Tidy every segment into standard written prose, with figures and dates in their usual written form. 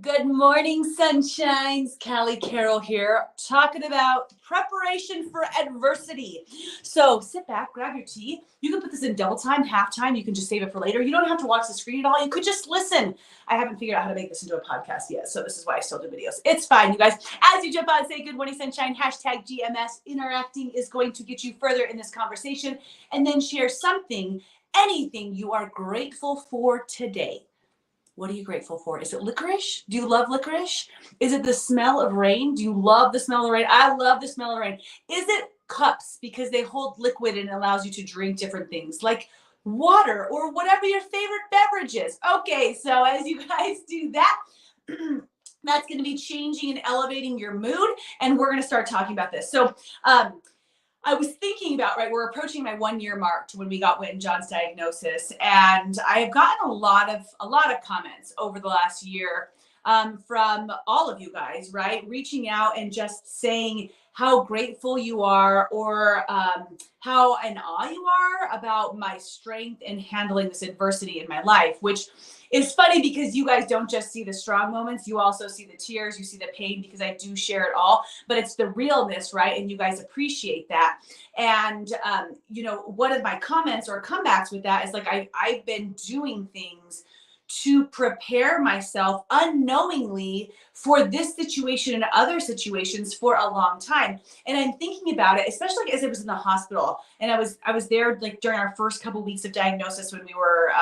Good morning, sunshines. Callie Carroll here, talking about preparation for adversity. So sit back, grab your tea. You can put this in double time, half time. You can just save it for later. You don't have to watch the screen at all. You could just listen. I haven't figured out how to make this into a podcast yet, so this is why I still do videos. It's fine, you guys. As you jump on, say good morning, sunshine, hashtag GMS. Interacting is going to get you further in this conversation, and then share something, anything you are grateful for today. What are you grateful for? Is it licorice? Do you love licorice? Is it the smell of rain? Do you love the smell of rain? I love the smell of rain. Is it cups because they hold liquid and allows you to drink different things like water or whatever your favorite beverage is? Okay, so as you guys do that, that's going to be changing and elevating your mood. And we're going to start talking about this. So, I was thinking about, right, we're approaching my 1 year mark to when we got Whit and John's diagnosis. And I have gotten a lot of comments over the last year from all of you guys, right? Reaching out and just saying how grateful you are or how in awe you are about my strength in handling this adversity in my life, which is funny because you guys don't just see the strong moments, you also see the tears, you see the pain, because I do share it all, but it's the realness, right? And you guys appreciate that. And, one of my comments or comebacks with that is like, I've been doing things to prepare myself unknowingly for this situation and other situations for a long time. And I'm thinking about it, especially as I was in the hospital, and I was there like during our first couple weeks of diagnosis when we were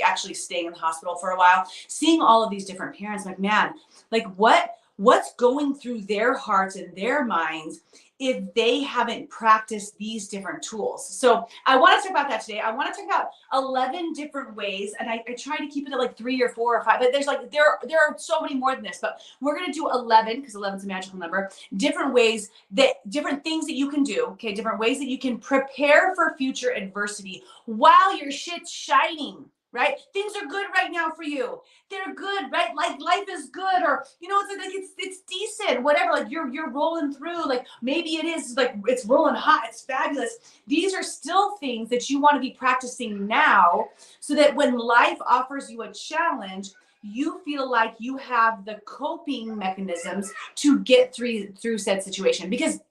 actually staying in the hospital for a while, seeing all of these different parents, like, man, like what's going through their hearts and their minds if they haven't practiced these different tools. So I want to talk about that today. I want to talk about 11 different ways, and I try to keep it at like 3 or 4 or 5, but there are so many more than this, but we're going to do 11 because 11 is a magical number, different things that you can do, okay, different ways that you can prepare for future adversity while your shit's shining. Right? Things are good right now for you. They're good, right? Like life is good, or it's decent, whatever. Like you're rolling through. Like maybe it is like it's rolling hot. It's fabulous. These are still things that you want to be practicing now, so that when life offers you a challenge, you feel like you have the coping mechanisms to get through said situation. Because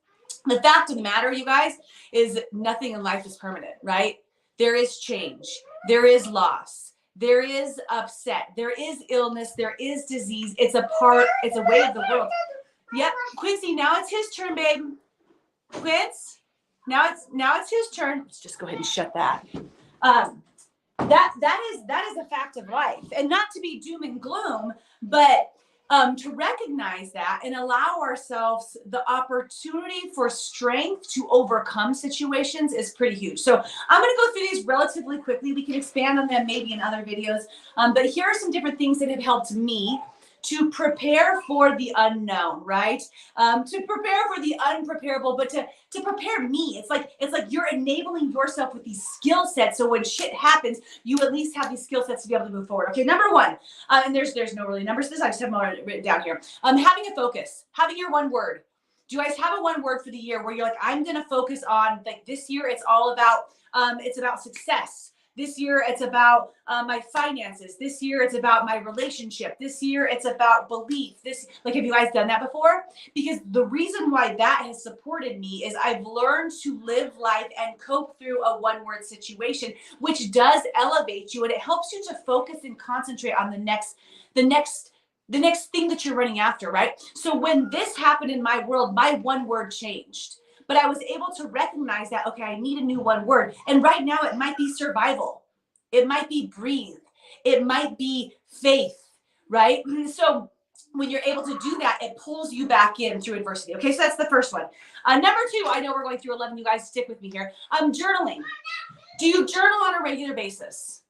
the fact of the matter, you guys, is nothing in life is permanent, right? There is change. There is loss. There is upset. There is illness. There is disease. It's a way of the world. Yep. Quincy, now it's his turn, babe. Quince, now it's his turn. Let's just go ahead and shut that. That is a fact of life. And not to be doom and gloom, but to recognize that and allow ourselves the opportunity for strength to overcome situations is pretty huge. So I'm going to go through these relatively quickly. We can expand on them maybe in other videos. But here are some different things that have helped me to prepare for the unknown, right? To prepare for the unpreparable, but to prepare me. It's like you're enabling yourself with these skill sets, so when shit happens, you at least have these skill sets to be able to move forward. Okay, number one, and there's no really numbers to this, I just have them all written down here. Having a focus, having your one word. Do you guys have a one word for the year where you're like, I'm gonna focus on, like, this year it's all about, it's about success. This year, it's about my finances. This year, it's about my relationship. This year, it's about belief. Have you guys done that before? Because the reason why that has supported me is I've learned to live life and cope through a one-word situation, which does elevate you, and it helps you to focus and concentrate on the next thing that you're running after, right? So when this happened in my world, my one word changed. But I was able to recognize that, okay, I need a new one word. And right now it might be survival. It might be breathe. It might be faith, right? So when you're able to do that, it pulls you back in through adversity. Okay, so that's the first one. Number two, I know we're going through 11. You guys stick with me here. Journaling. Do you journal on a regular basis?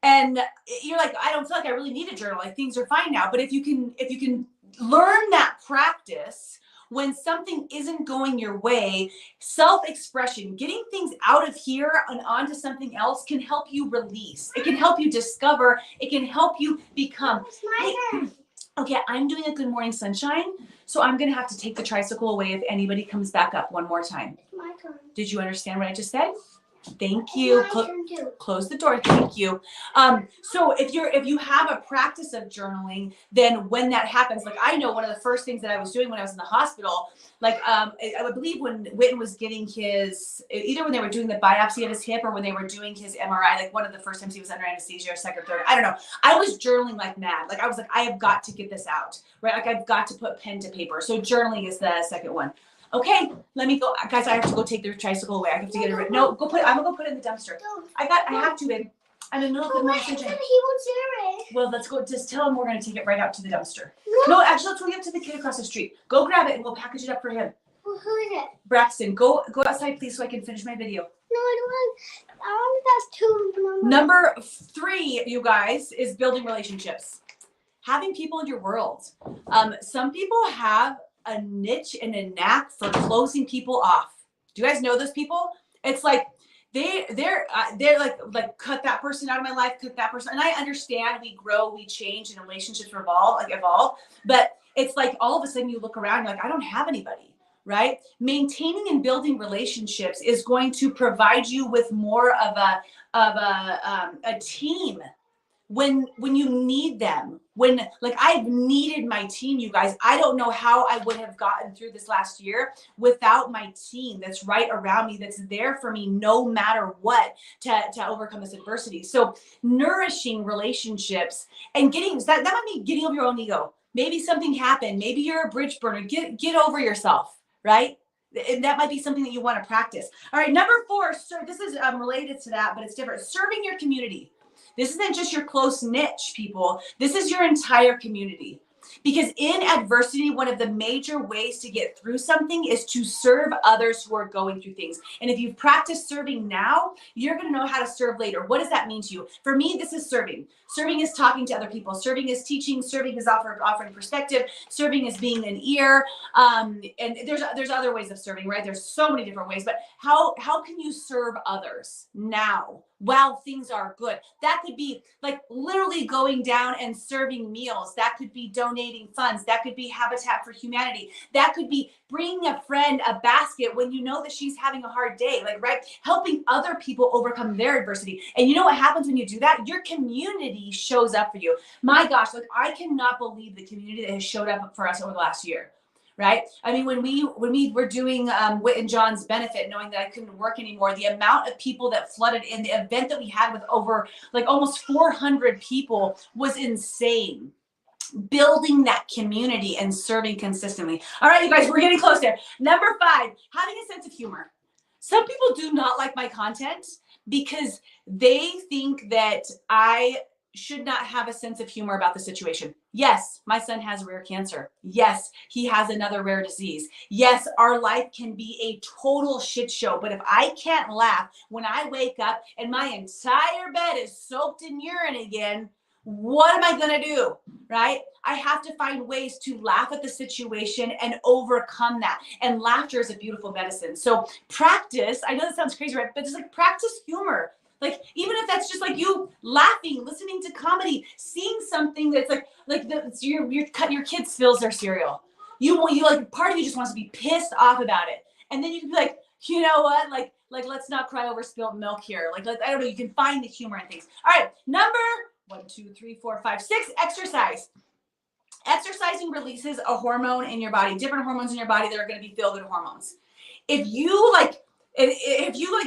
And you're like, I don't feel like I really need a journal. Like, things are fine now. But if you can learn that practice, when something isn't going your way, self-expression, getting things out of here and onto something else can help you release. It can help you discover. It can help you become. Okay, I'm doing a good morning sunshine, so I'm going to have to take the tricycle away if anybody comes back up one more time. It's my turn. Did you understand what I just said? Thank you. Close the door. Thank you. So if you have a practice of journaling, then when that happens, like I know one of the first things that I was doing when I was in the hospital, like I would believe when Witten was getting his, either when they were doing the biopsy of his hip or when they were doing his MRI, like one of the first times he was under anesthesia or second, third, I don't know. I was journaling like mad. Like I was like, I have got to get this out, right? Like I've got to put pen to paper. So journaling is the second one. Okay, let me go, guys. I have to go take the tricycle away. I have to get it. No, go put it. I'm gonna go put it in the dumpster. I have to, babe. I'm in the middle of the conversation. He won't share it. Well, let's go. Just tell him we're gonna take it right out to the dumpster. No, actually, let's go give it to the kid across the street. Go grab it and we'll package it up for him. Well, who is it? Braxton, go outside, please, so I can finish my video. No, I don't want. I want that's two. Mama. Number 3, you guys, is building relationships. Having people in your world. Some people have a niche and a knack for closing people off. Do you guys know those people? It's like they're like cut that person out of my life, cut that person. And I understand we grow, we change, and relationships evolve. But it's like all of a sudden you look around, you're like, I don't have anybody, right? Maintaining and building relationships is going to provide you with more of a team when you need them. When, like, I've needed my team, you guys. I don't know how I would have gotten through this last year without my team that's right around me, that's there for me no matter what, to overcome this adversity. So nourishing relationships and that might be getting over your own ego. Maybe something happened. Maybe you're a bridge burner. Get over yourself, right? And that might be something that you want to practice. All right, number 4, this is related to that, but it's different. Serving your community. This isn't just your close niche, people. This is your entire community. Because in adversity, one of the major ways to get through something is to serve others who are going through things. And if you've practiced serving now, you're going to know how to serve later. What does that mean to you? For me, this is serving. Serving is talking to other people. Serving is teaching. Serving is offering perspective. Serving is being an ear. And there's other ways of serving, right? There's so many different ways. But how can you serve others now while things are good? That could be like literally going down and serving meals. That could be donating funds. That could be Habitat for Humanity. That could be bringing a friend a basket when you know that she's having a hard day, like, right? Helping other people overcome their adversity. And you know what happens when you do that? Your community shows up for you. My gosh, like, I cannot believe the community that has showed up for us over the last year. Right? I mean, when we were doing Whit and John's benefit, knowing that I couldn't work anymore, the amount of people that flooded in, the event that we had with over like almost 400 people was insane. Building that community and serving consistently. All right, you guys, we're getting close there. Number 5, having a sense of humor. Some people do not like my content because they think that I should not have a sense of humor about the situation. Yes, my son has rare cancer. Yes, he has another rare disease. Yes, our life can be a total shit show. But if I can't laugh when I wake up and my entire bed is soaked in urine again, what am I going to do, right? I have to find ways to laugh at the situation and overcome that. And laughter is a beautiful medicine. So practice, I know that sounds crazy, right? But just like practice humor. Like, even if that's just like you laughing, listening to comedy, seeing something that's your kid spills their cereal. You like, part of you just wants to be pissed off about it. And then you can be like, you know what? Like let's not cry over spilled milk here. Like, I don't know, you can find the humor in things. All right, number 1, 2, 3, 4, 5, 6, exercise. Exercising releases a hormone in your body, different hormones in your body that are going to be feel-good hormones. If you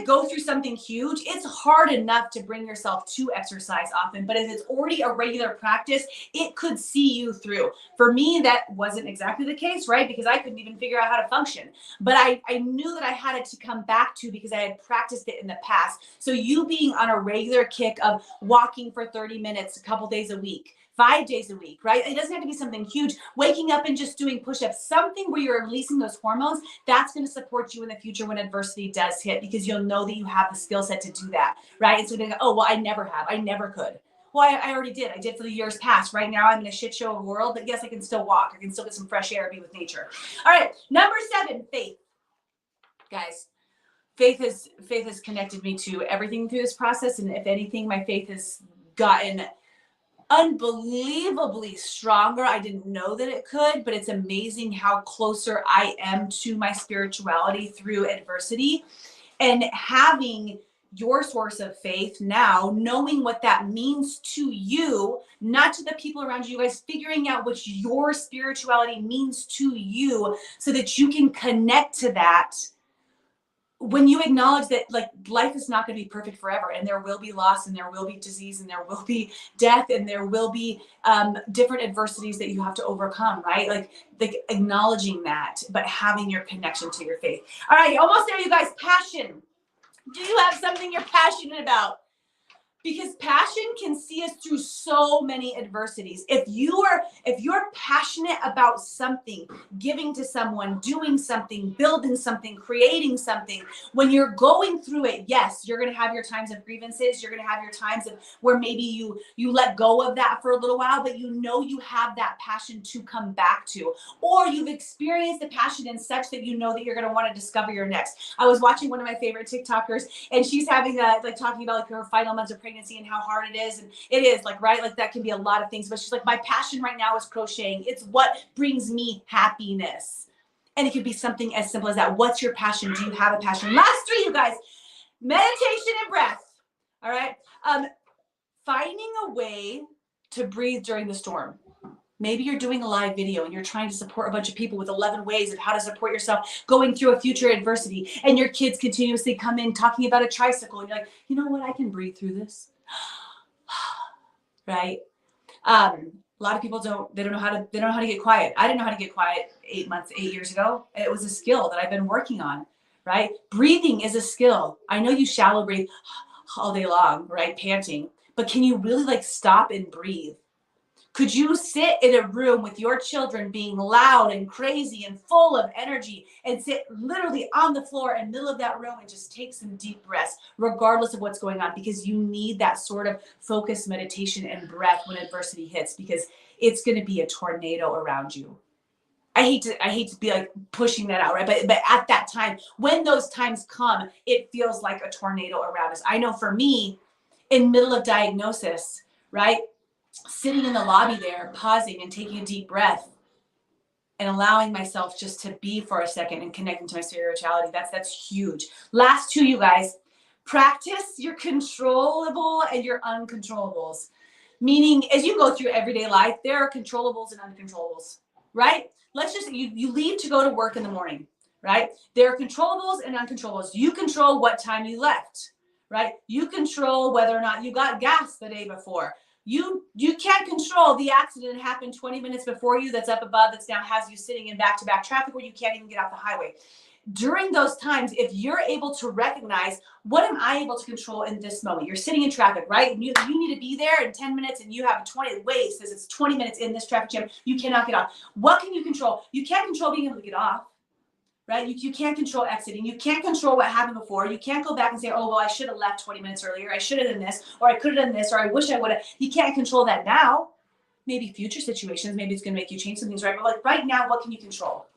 go through something huge, it's hard enough to bring yourself to exercise often. But if it's already a regular practice, it could see you through. For me, that wasn't exactly the case, right? Because I couldn't even figure out how to function. But I knew that I had it to come back to because I had practiced it in the past. So you being on a regular kick of walking for 30 minutes, a couple days a week, 5 days a week, right? It doesn't have to be something huge. Waking up and just doing push-ups, something where you're releasing those hormones, that's going to support you in the future when adversity does hit, because you'll know that you have the skill set to do that, right? And so they go, oh, well, I never could. Well, I already did. I did for the years past. Right now, I'm in a shit show of a world, but yes, I can still walk. I can still get some fresh air and be with nature. All right, number 7, faith. Guys, faith has connected me to everything through this process. And if anything, my faith has gotten unbelievably stronger. I didn't know that it could, but it's amazing how closer I am to my spirituality through adversity. And having your source of faith now, knowing what that means to you, not to the people around you guys, figuring out what your spirituality means to you so that you can connect to that. When you acknowledge that like life is not going to be perfect forever, and there will be loss, and there will be disease, and there will be death, and there will be different adversities that you have to overcome, right? Like acknowledging that, but having your connection to your faith. All right, almost there, you guys. Passion. Do you have something you're passionate about? Because passion can see us through so many adversities. If you're passionate about something, giving to someone, doing something, building something, creating something, when you're going through it, yes, you're going to have your times of grievances. You're going to have your times of where maybe you let go of that for a little while, but you know you have that passion to come back to, or you've experienced the passion in such that you know that you're going to want to discover your next. I was watching one of my favorite TikTokers, and she's having talking about like her final months of pregnancy and how hard it is. And it is like, right? Like that can be a lot of things, but she's like, my passion right now is crocheting. It's what brings me happiness. And it could be something as simple as that. What's your passion? Do you have a passion? Last three, you guys, meditation and breath. All right. Finding a way to breathe during the storm. Maybe you're doing a live video and you're trying to support a bunch of people with 11 ways of how to support yourself going through a future adversity. And your kids continuously come in talking about a tricycle. And you're like, you know what? I can breathe through this. Right? A lot of people they don't know how to get quiet. I didn't know how to get quiet 8 years ago. It was a skill that I've been working on, right? Breathing is a skill. I know you shallow breathe all day long, right? Panting, but can you really like stop and breathe? Could you sit in a room with your children being loud and crazy and full of energy and sit literally on the floor in the middle of that room and just take some deep breaths, regardless of what's going on? Because you need that sort of focused meditation and breath when adversity hits, because it's going to be a tornado around you. I hate to be like pushing that out, right? But at that time, when those times come, it feels like a tornado around us. I know for me, in middle of diagnosis, right? Sitting in the lobby there, pausing and taking a deep breath and allowing myself just to be for a second and connecting to my spirituality. That's huge. Last two, you guys, practice your controllable and your uncontrollables. Meaning, as you go through everyday life, there are controllables and uncontrollables, right? Let's just, you leave to go to work in the morning, right? There are controllables and uncontrollables. You control what time you left, right? You control whether or not you got gas the day before. You can't control the accident that happened 20 minutes before you that's up above, that's now has you sitting in back-to-back traffic where you can't even get off the highway. During those times, if you're able to recognize, what am I able to control in this moment? You're sitting in traffic, right? And you need to be there in 10 minutes and you have 20 ways, says it's 20 minutes in this traffic jam. You cannot get off. What can you control? You can't control being able to get off. Right? You can't control exiting. You can't control what happened before. You can't go back and say, oh, well, I should have left 20 minutes earlier. I should have done this, or I could have done this, or I wish I would have. You can't control that now. Maybe future situations, maybe it's going to make you change some things, right? But like right now, what can you control?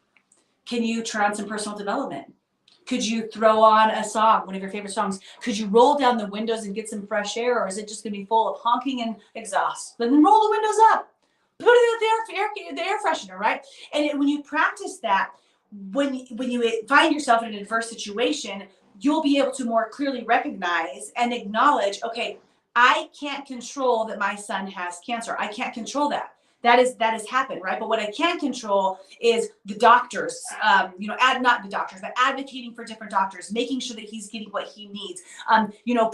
Can you turn on some personal development? Could you throw on a song, one of your favorite songs? Could you roll down the windows and get some fresh air, or is it just going to be full of honking and exhaust? Then roll the windows up. Put it in the air freshener, right? And when you practice that, when you find yourself in an adverse situation, you'll be able to more clearly recognize and acknowledge, okay, I can't control that my son has cancer. I can't control that. That has happened, right? But what I can control is the doctors, not the doctors, but advocating for different doctors, making sure that he's getting what he needs,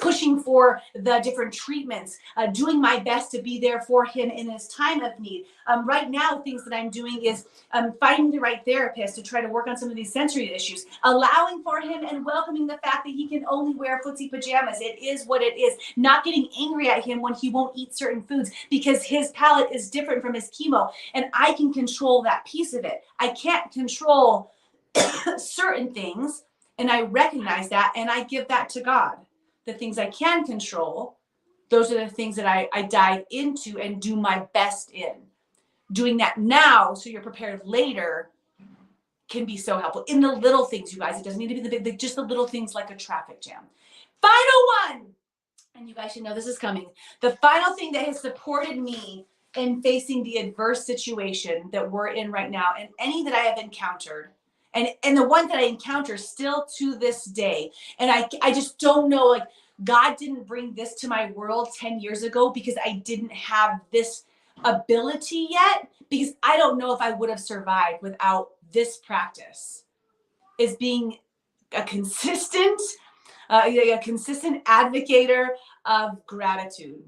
pushing for the different treatments, doing my best to be there for him in his time of need. Right now, things that I'm doing is finding the right therapist to try to work on some of these sensory issues, allowing for him and welcoming the fact that he can only wear footsie pajamas. It is what it is. Not getting angry at him when he won't eat certain foods because his palate is different from his chemo, and I can control that piece of it. I can't control certain things, and I recognize that, and I give that to God. The things I can control, those are the things that I dive into and do my best in. Doing that now so you're prepared later can be so helpful. In the little things, you guys, it doesn't need to be the big, just the little things like a traffic jam. Final one, and you guys should know this is coming. The final thing that has supported me in facing the adverse situation that we're in right now, and any that I have encountered, and the one that I encounter still to this day, and I just don't know, like, God didn't bring this to my world 10 years ago because I didn't have this ability yet, because I don't know if I would have survived without this practice. Is being a consistent advocator of gratitude.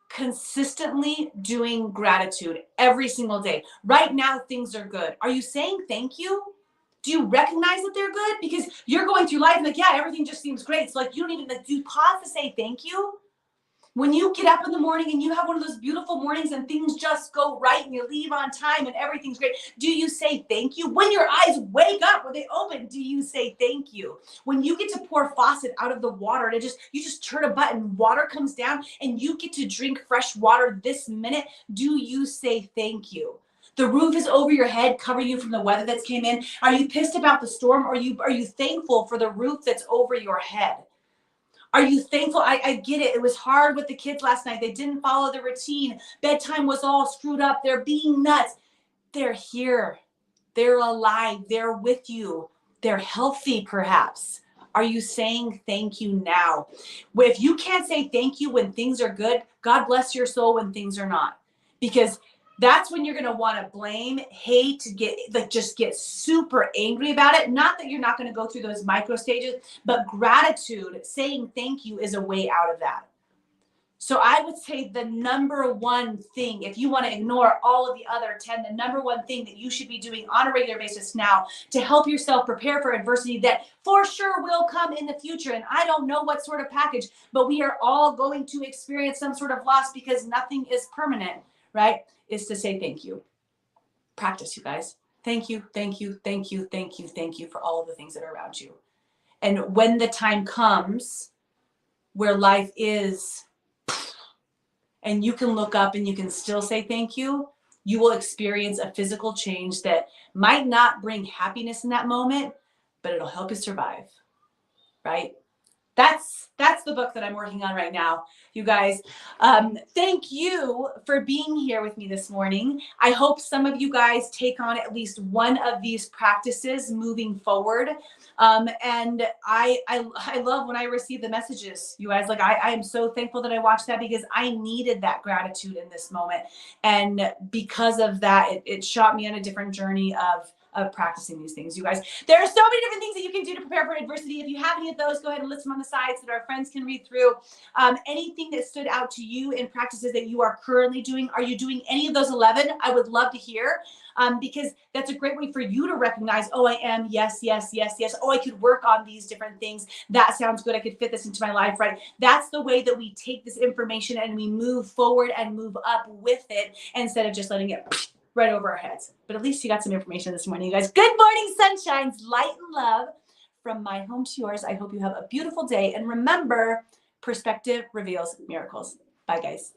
Consistently doing gratitude every single day. Right now, things are good. Are you saying thank you? Do you recognize that they're good? Because you're going through life and like, yeah, everything just seems great. So like, you don't even like, do you pause to say thank you? When you get up in the morning and you have one of those beautiful mornings and things just go right and you leave on time and everything's great, do you say thank you? When your eyes wake up, when they open, do you say thank you? When you get to pour faucet out of the water and you just turn a button, water comes down and you get to drink fresh water this minute, do you say thank you? The roof is over your head, covering you from the weather that's came in. Are you pissed about the storm, or are you thankful for the roof that's over your head? Are you thankful? I get it. It was hard with the kids last night. They didn't follow the routine. Bedtime was all screwed up. They're being nuts. They're here. They're alive. They're with you. They're healthy, perhaps. Are you saying thank you now? If you can't say thank you when things are good, God bless your soul when things are not. Because that's when you're going to want to blame, hate, just get super angry about it. Not that you're not going to go through those micro stages, but gratitude, saying thank you, is a way out of that. So I would say the number one thing, if you want to ignore all of the other 10, the number one thing that you should be doing on a regular basis now to help yourself prepare for adversity that for sure will come in the future. And I don't know what sort of package, but we are all going to experience some sort of loss because nothing is permanent, right? Is to say thank you. Practice, you guys. Thank you, thank you, thank you, thank you, thank you for all of the things that are around you. And when the time comes where life is, and you can look up and you can still say thank you, you will experience a physical change that might not bring happiness in that moment, but it'll help you survive, right? That's the book that I'm working on right now, you guys. Thank you for being here with me this morning. I hope some of you guys take on at least one of these practices moving forward. And I love when I receive the messages, you guys. Like I am so thankful that I watched that, because I needed that gratitude in this moment. And because of that, it shot me on a different journey of practicing these things, you guys. There are so many different things that you can do to prepare for adversity. If you have any of those, go ahead and list them on the side so that our friends can read through. Anything that stood out to you in practices that you are currently doing, are you doing any of those 11? I would love to hear, because that's a great way for you to recognize, oh, I am, yes, yes, yes, yes. Oh, I could work on these different things. That sounds good. I could fit this into my life, right? That's the way that we take this information and we move forward and move up with it, instead of just letting it right over our heads. But at least you got some information this morning, you guys. Good morning, sunshines, light and love from my home to yours. I hope you have a beautiful day. And remember, perspective reveals miracles. Bye, guys.